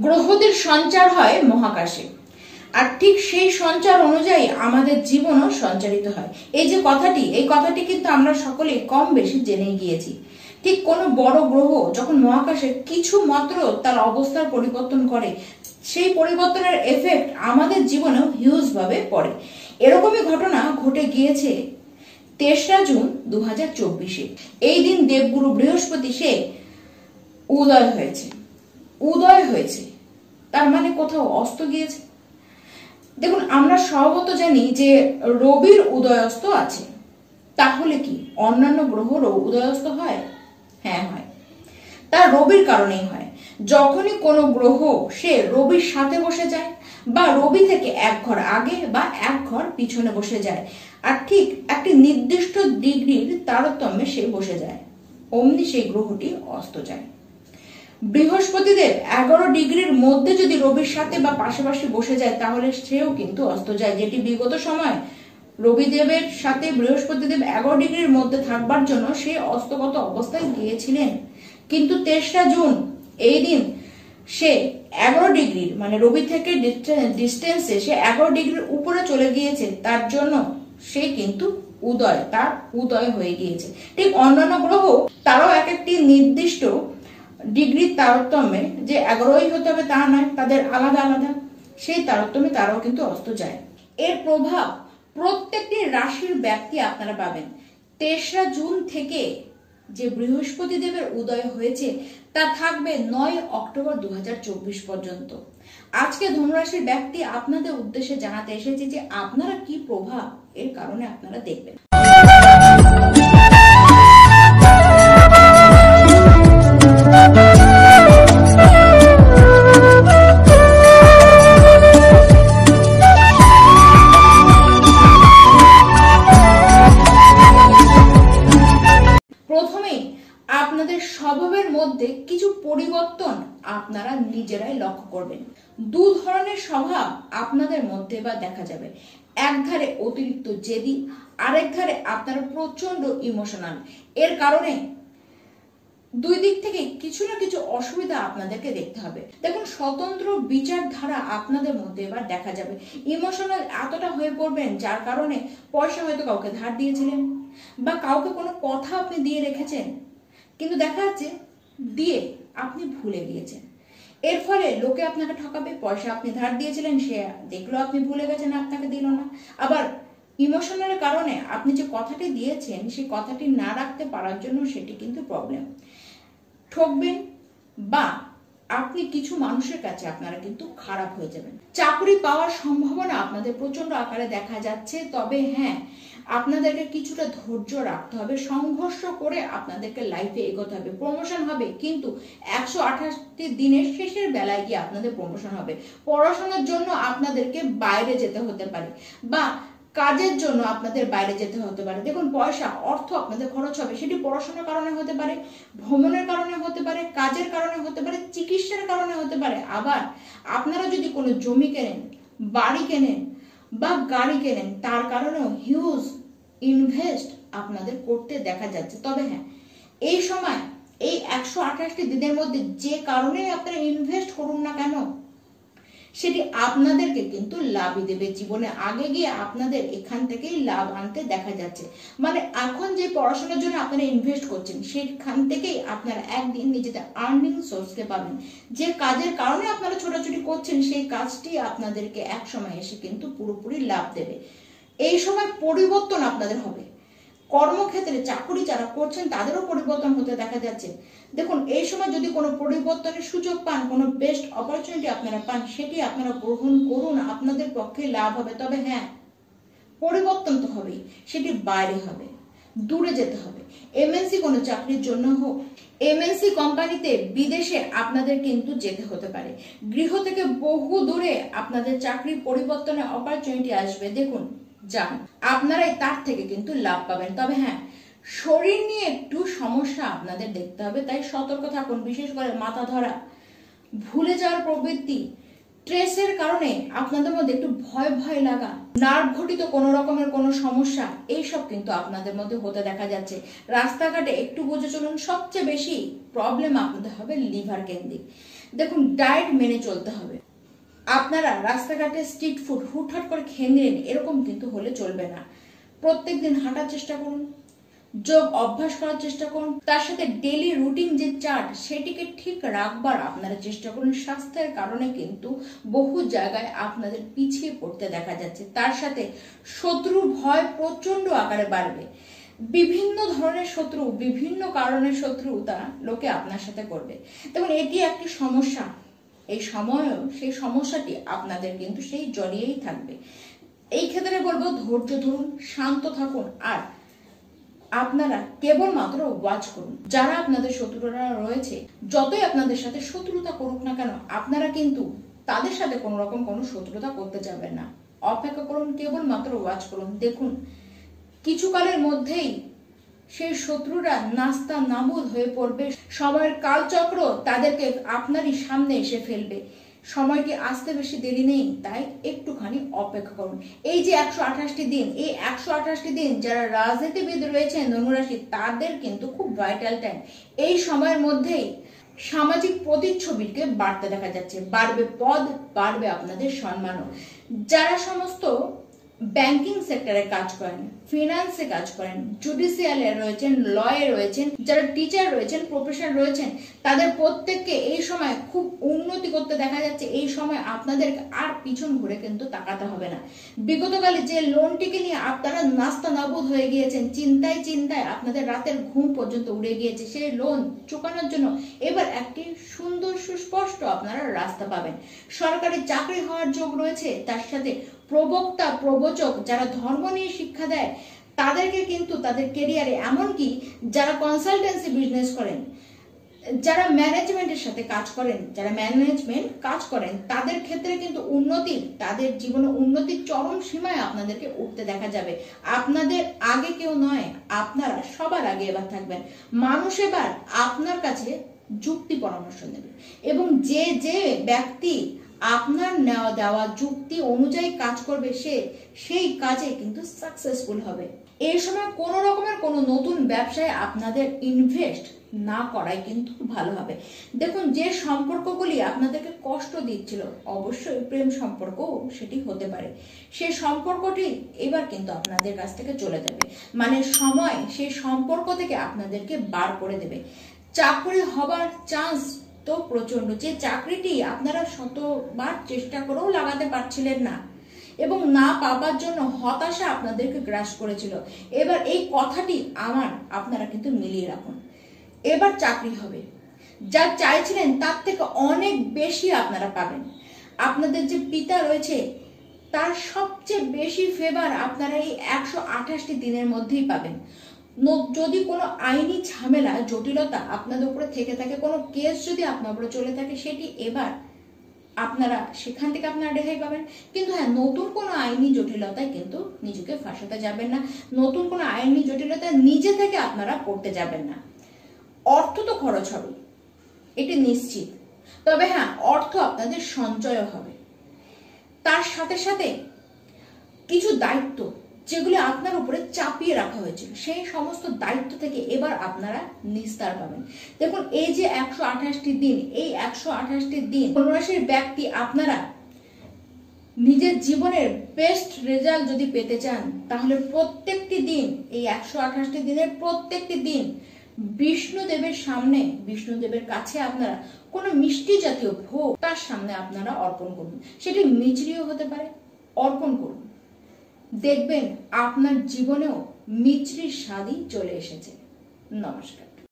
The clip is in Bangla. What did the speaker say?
গ্রহদের সঞ্চার হয় মহাকাশে, আর ঠিক সেই সঞ্চার অনুযায়ী আমাদের জীবনও সঞ্চারিত হয়। এই কথাটি কিন্তু আমরা সকলে কম বেশি জেনে গিয়েছি। ঠিক কোনো বড় গ্রহ যখন মহাকাশে কিছু মাত্র তার অবস্থার পরিবর্তন করে, সেই পরিবর্তনের এফেক্ট আমাদের জীবনেও হিউজ ভাবে পড়ে। এরকমই ঘটনা ঘটে গিয়েছে ৩রা জুন ২০২৪-এ। এই দিন দেবগুরু বৃহস্পতি সে উদয় হয়েছে, তার মানে কোথাও অস্ত গিয়েছে। দেখুন, আমরা স্বভাবত জানি যে রবির উদয়াস্ত আছে, তাহলে কি অন্যান্য গ্রহরও উদয়াস্ত হয়? হ্যাঁ হয়, তা রবির কারণেই হয়। যখনই কোনো গ্রহ সে রবির সাথে বসে যায়, বা রবি থেকে এক ঘর আগে বা এক ঘর পিছনে বসে যায়, আর ঠিক একটি নির্দিষ্ট ডিগ্রির তারতম্যে সে বসে যায়, অমনি সেই গ্রহটি অস্ত যায়। বৃহস্পতিদেব ১১ ডিগ্রির মধ্যে যদি রবির সাথে বা পাশাপাশি বসে যায়, তাহলে সেও কিন্তু অস্ত যায়, যেটি বিগত সময় রবিদেবের সাথে বৃহস্পতিদেব ১১ ডিগ্রির মধ্যে থাকবার জন্য সে অস্তগত অবস্থায় গিয়েছিলেন। কিন্তু ৩রা জুন এই দিন সে ১১ ডিগ্রির মানে রবি থেকে ডিস্টেন্সে সে ১১ ডিগ্রির উপরে চলে গিয়েছে, তার জন্য সে কিন্তু তার উদয় হয়ে গিয়েছে। ঠিক অন্যান্য গ্রহ তারাও এক একটি নির্দিষ্ট ডিগ্রির তারতম্যে, যে ১১ই হতে হবে তা নয়, তাদের আলাদা আলাদা, সেই তারতম্যে তারাও কিন্তু অস্ত যায়। এর প্রভাব প্রত্যেকটি রাশির ব্যক্তি আপনারা পাবেন। ৩রা জুন থেকে যে বৃহস্পতি দেবের উদয় হয়েছে তা থাকবে ৯ অক্টোবর ২০২৪ পর্যন্ত। আজকে ধনুরাশির ব্যক্তি আপনাদের উদ্দেশ্যে জানাতে এসেছি যে আপনারা কি প্রভাব এর কারণে আপনারা দেখবেন। প্রথমেই আপনাদের স্বভাবের মধ্যে কিছু পরিবর্তন আপনারা নিজেরাই লক্ষ্য করবেন। দু ধরনের স্বভাব আপনাদের মধ্যে বা দেখা যাবে। এক ধারে অতিরিক্ত জেদি, আরেক ধারে আপনারা প্রচন্ড ইমোশনাল। এর কারণে দুই দিক থেকে কিছু না কিছু অসুবিধা আপনাদেরকে দেখতে হবে। দেখুন, স্বতন্ত্র বিচারধারা আপনাদের মধ্যে এবার দেখা যাবে। ইমোশনাল এতটা হয়ে পড়বেন যার কারণে পয়সা হয়তো কাউকে ধার দিয়েছিলেন, বা কাউকে কোনো কথা আপনি দিয়ে রেখেছেন, কিন্তু দেখা যাচ্ছে দিয়ে আপনি ভুলে গিয়েছেন। এর ফলে লোকে আপনাকে ঠকাবে। পয়সা আপনি ধার দিয়েছিলেন, সে দেখলো আপনি ভুলে গেছেন, আপনাকে দিল না। আবার ইমোশনাল কারণে আপনি যে কথাটি দিয়েছেন সেই কথাটি না রাখতে পারার জন্য সেটি কিন্তু প্রবলেম। ঠকবেন, বা আপনি কিছু মানুষের কাছে আপনারা কিন্তু খারাপ হয়ে যাবেন। চাকরি পাওয়ার সম্ভাবনা আপনাদের প্রচন্ড আকারে দেখা যাচ্ছে, তবে হ্যাঁ, আপনাদেরকে কিছুটা ধৈর্য রাখতে হবে, সংঘর্ষ করে আপনাদেরকে লাইফে এগোতে হবে। প্রমোশন হবে, কিন্তু ১২৮টি দিনের শেষের বেলায় গিয়ে আপনাদের প্রমোশন হবে। পড়াশোনার জন্য আপনাদেরকে বাইরে যেতে হতে পারে, বা কাজের জন্য আপনাদের বাইরে যেতে হতে পারে। দেখুন, পয়সা অর্থ আপনাদের খরচ হবে, সেটি পড়াশোনার কারণে হতে পারে, ভ্রমণের কারণে হতে পারে, কাজের কারণে হতে পারে, চিকিৎসার কারণে হতে পারে। আবার আপনারা যদি কোনো জমি কেনেন, বাড়ি কেনেন বা গাড়ি কেনেন, তার কারণেও হিউজ ইনভেস্ট আপনাদের করতে দেখা যাচ্ছে। তবে হ্যাঁ, এই সময় এই ১২৮টি দিনের মধ্যে যে কারণে আপনারা ইনভেস্ট করুন না কেন, সেটি আপনাদেরকে কিন্তু লাভই দেবে। জীবনে আগে গিয়ে আপনাদের এখান থেকেই লাভ আনতে দেখা যাচ্ছে। মানে এখন যে পড়াশোনার জন্য আপনারা ইনভেস্ট করছেন, সেখান থেকেই আপনারা একদিন নিজেদের আর্নিং সোর্সকে পাবেন। যে কাজের কারণে আপনারা ছোটাছুটি করছেন, সেই কাজটি আপনাদেরকে এক সময় এসে কিন্তু পুরোপুরি লাভ দেবে। এই সময় পরিবর্তন আপনাদের হবে। কর্মক্ষেত্রে চাকরি যারা করছেন তাদেরও পরিবর্তন হতে দেখা যাচ্ছে। দেখুন, এই সময় যদি কোনো পরিবর্তনের সুযোগ পান, কোনো বেস্ট অপরচুনিটি আপনারা পান, সেটি আপনারা গ্রহণ করুন, আপনাদের পক্ষে লাভ হবে। তবে হ্যাঁ, পরিবর্তন তো হবেই, সেটি বাইরে হবে, দূরে যেতে হবে। এমএনসি কোনো চাকরির জন্য হোক, এমএনসি কোম্পানিতে বিদেশে আপনাদের কিন্তু যেতে হতে পারে। গৃহ থেকে বহু দূরে আপনাদের চাকরির পরিবর্তনের অপরচুনিটি আসবে। দেখুন, যান, আপনারাই তার থেকে কিন্তু লাভ পাবেন। তবে হ্যাঁ, শরীর নিয়ে একটু সমস্যা আপনাদের দেখতে হবে, তাই সতর্ক থাকুন। বিশেষ করে মাথা ধরা, ভুলে যাওয়ার প্রবৃত্তি, স্ট্রেসের কারণে আপনাদের মধ্যে একটু ভয় ভয় লাগা, নার্ভ ঘটিত কোনো রকমের কোনো সমস্যা, এইসব কিন্তু আপনাদের মধ্যে হতে দেখা যাচ্ছে। রাস্তাঘাটে একটু বুঝে চলুন। সবচেয়ে বেশি প্রবলেম আপনাদের হবে লিভার কেন্দ্রিক। দেখুন, ডায়েট মেনে চলতে হবে। আপনারা রাস্তাঘাটে স্ট্রিট ফুড হুটহাট করে খেয়ে নিলেন, এরকম কিন্তু হলে চলবে না। প্রত্যেকদিন হাঁটার চেষ্টা করুন, যোগ অভ্যাস করার চেষ্টা করুন, তার সাথে ডেইলি রুটিন যে চার্ট সেটিকে ঠিক রাখবার আপনারা চেষ্টা করুন। স্বাস্থ্যের কারণে কিন্তু বহু জায়গায় আপনাদের পিছিয়ে পড়তে দেখা যাচ্ছে। তার সাথে শত্রুর ভয় প্রচন্ড আকারে বাড়বে। বিভিন্ন ধরনের শত্রু, বিভিন্ন কারণের শত্রুতা লোকে আপনার সাথে করবে। দেখুন, এটি একটি সমস্যা। এই সময়ও সেই সমস্যাটি আপনাদের কিন্তু সেই জড়িয়েই থাকবে। এই ক্ষেত্রে বলবো, ধৈর্য ধরুন, শান্ত থাকুন, আর আপনারা কেবলমাত্র ওয়াচ করুন। যারা আপনাদের শত্রুরা রয়েছে, যতই আপনাদের সাথে শত্রুতা করুক না কেন, আপনারা কিন্তু তাদের সাথে কোনো রকম কোনো শত্রুতা করতে যাবেন না। অপেক্ষা করুন, কেবলমাত্র ওয়াচ করুন। দেখুন, কিছু কালের মধ্যেই সেই শত্রুরা নাস্তা নাবুদ হয়ে পড়বে। সময়ের কালচক্র তাদেরকে আপনারই সামনে এসে ফেলবে। সময়টি আসতে বেশি দেরি নেই, তাই একটুখানি অপেক্ষা করুন। এই যে 128টি দিন, এই 128টি দিন যারা রাজনীতিবিদ রয়েছেন ধনুরাশি, তাদের কিন্তু খুব ভাইটাল টাইম। এই সময়ের মধ্যেই সামাজিক প্রতিচ্ছবিকে বাড়তে দেখা যাচ্ছে। বাড়বে পদ, বাড়বে আপনাদের সম্মানও। যারা সমস্ত ব্যাংকিং সেক্টরে কাজ করেন, ফিনান্সে কাজ করেন, জুডিশিয়ালে রয়েছেন, লয়ে রয়েছেন, যারা টিচার রয়েছেন, প্রফেসর রয়েছেন, তাদের প্রত্যেককে এই সময় খুব উন্নতি করতে দেখা যাচ্ছে। এই সময় আপনাদের আর পিছন ঘুরে কিন্তু তাকাতে হবে না। বিগতকালে যে লোনটিকে নিয়ে আপনারা নাস্তা নাবুদ হয়ে গিয়েছেন, চিন্তায় চিন্তায় আপনাদের রাতের ঘুম পর্যন্ত উড়ে গিয়েছে, সেই লোন চুকানোর জন্য এবার একটি সুন্দর সুস্পষ্ট আপনারা রাস্তা পাবেন। সরকারি চাকরি হওয়ার যোগ রয়েছে। তার সাথে প্রবক্তা, প্রবচক যারা ধর্ম নিয়ে শিক্ষা দেয়, তাদেরকে কিন্তু তাদের কেরিয়ারে, এমনকি যারা কনসালটেন্সি বিজনেস করেন, যারা ম্যানেজমেন্টের সাথে কাজ করেন, যারা ম্যানেজমেন্ট কাজ করেন, তাদের ক্ষেত্রে কিন্তু উন্নতি, তাদের জীবনে উন্নতির চরম সীমায় আপনাদেরকে উঠতে দেখা যাবে। আপনাদের আগে কেউ নয়, আপনারা সবার আগে এবার থাকবেন। মানুষ এবার আপনার কাছে যুক্তি পরামর্শ নেবে, এবং যে যে ব্যক্তি আপনার নেওয়া দেওয়া যুক্তি অনুযায়ী কাজ করবে, সেই কাজে কিন্তু সাকসেসফুল হবে। এই সময় কোনো রকমের কোনো নতুন ব্যবসায় আপনাদের ইনভেস্ট না করাই কিন্তু ভালো হবে। দেখুন, যে সম্পর্কগুলি আপনাদেরকে কষ্ট দিচ্ছিল, অবশ্যই প্রেম সম্পর্ক সেটি হতে পারে, সেই সম্পর্কটি এবার কিন্তু আপনাদের কাছ থেকে চলে যাবে। মানে সময় সেই সম্পর্ক থেকে আপনাদেরকে বার করে দেবে। চাকরি হবার চান্স তো প্রচন্ড। যে চাকরিটি আপনারা শতবার চেষ্টা করেও লাগাতে পারছিলেন না এবং না পাবার জন্য হতাশা আপনাদেরকে গ্রাস করেছিল, এবার এই কথাটি আপনারা কিন্তু মিলিয়ে রাখুন। এবার চাকরি হবে। যা চাইছিলেন তার থেকে অনেক বেশি আপনারা পাবেন। আপনাদের যে পিতা রয়েছে, তার সবচেয়ে বেশি ফেভার আপনারা এই 128টি দিনের মধ্যেই পাবেন। যদি কোনো আইনি ঝামেলা, জটিলতা আপনাদের উপরে থেকে থাকে, কোনো কেস যদি আপনার উপরে চলে থাকে, সেটি এবার আপনারা সেখান থেকে আপনারা রেহাই পাবেন। কিন্তু হ্যাঁ, নতুন কোনো আইনি জটিলতায় কিন্তু নিজেকে ফাঁসাতে যাবেন না। নতুন কোনো আইনি জটিলতায় নিজে থেকে আপনারা পড়তে যাবেন না। অর্থ তো খরচ হবে, এটি নিশ্চিত। তবে হ্যাঁ, অর্থ আপনাদের সঞ্চয়ও হবে। তার সাথে সাথে কিছু দায়িত্ব যেগুলো আপনার উপরে চাপিয়ে রাখা হয়েছিল, সেই সমস্ত দায়িত্ব থেকে এবার আপনারা নিস্তার পাবেন। দেখুন, এই যে 128টি দিন, এই 128টি দিন ধনুরাশির ব্যক্তি আপনারা নিজের জীবনের বেস্ট রেজাল্ট যদি পেতে চান, তাহলে প্রত্যেকটি দিন, এই 128টি দিনের প্রত্যেকটি দিন বিষ্ণুদেবের সামনে, বিষ্ণুদেবের কাছে আপনারা কোনো মিষ্টি জাতীয় ভোগ তার সামনে আপনারা অর্পণ করুন। সেটি মিচড়িও হতে পারে, অর্পণ করুন। দেখবেন আপনার জীবনেও মিচড়ির স্বাদই চলে এসেছে। নমস্কার।